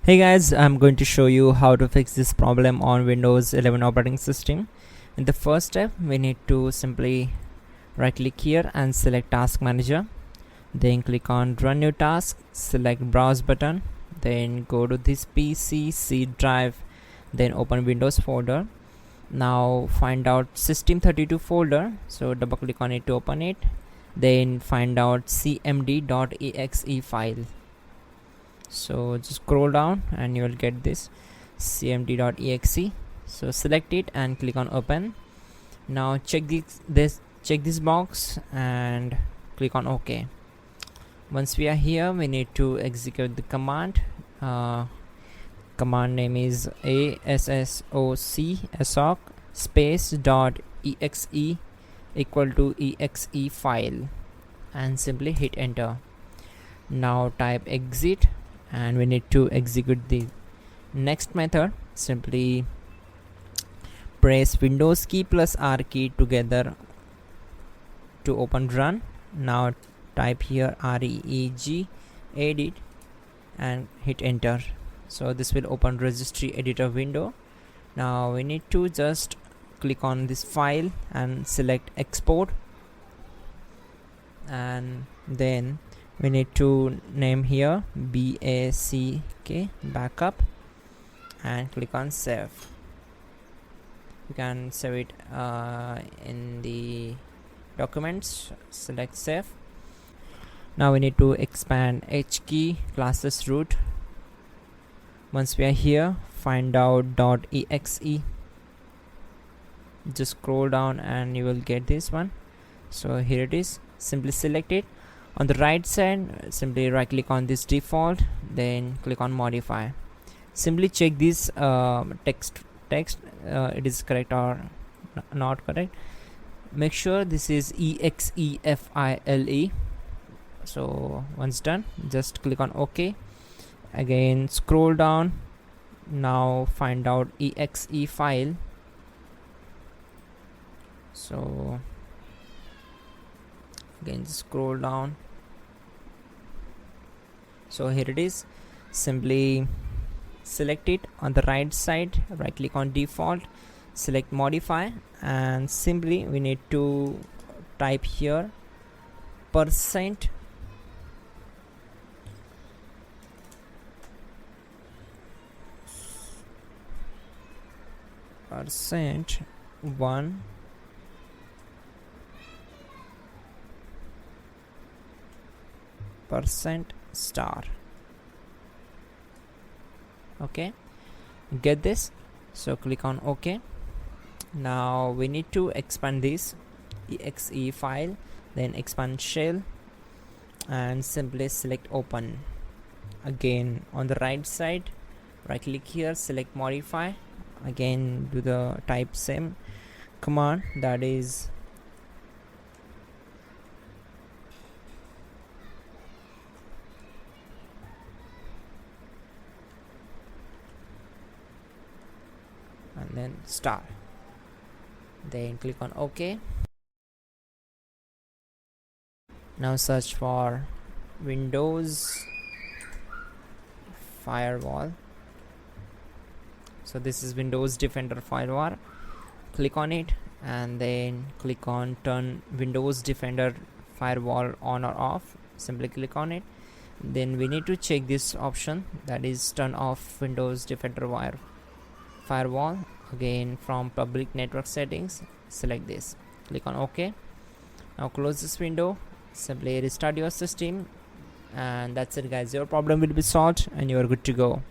Hey guys, I'm going to show you how to fix this problem on Windows 11 operating system. In the first step, we need to simply right click here and select task manager, then click on run new task, select browse button, then go to this PC C drive, then open Windows folder. Now find out system32 folder, so double click on it to open it, then find out cmd.exe file. So just scroll down and you will get this cmd.exe. so select it and click on open. Now check this box and click on OK. Once we are here, we need to execute the command. Command name is assoc space dot exe equal to exe file, and simply hit enter. Now type exit and we need to execute the next method. Simply press Windows key plus R key together to open run. Now type here reg edit and hit enter. So this will open registry editor window. Now we need to just click on this file and select export, and then we need to name here back backup and click on save. You can save it in the documents, select save. Now we need to expand hkey classes root. Once we are here, find out .exe, just scroll down and you will get this one. So here it is. Simply select it. On the right side, simply right click on this default, then click on modify. Simply check this text it is correct or not correct. Make sure this is exefile. So once done, just click on OK. Again scroll down. Now find out exe file. So again scroll down. So here it is. Simply select it. On the right side, right click on default, select modify, and simply we need to type here percent %1 %star. Okay, get this. So click on OK. Now we need to expand this exe file, then expand shell, and simply select open. Again on the right side, right click here, select modify. Again do the type same command, that is and then star, then click on OK. Now search for Windows firewall. So this is Windows Defender firewall. Click on it and then click on turn Windows Defender firewall on or off. Simply click on it. Then we need to check this option, that is turn off Windows Defender firewall. Again from public network settings, select this, click on OK. Now close this window, simply restart your system, and that's it guys. Your problem will be solved and you are good to go.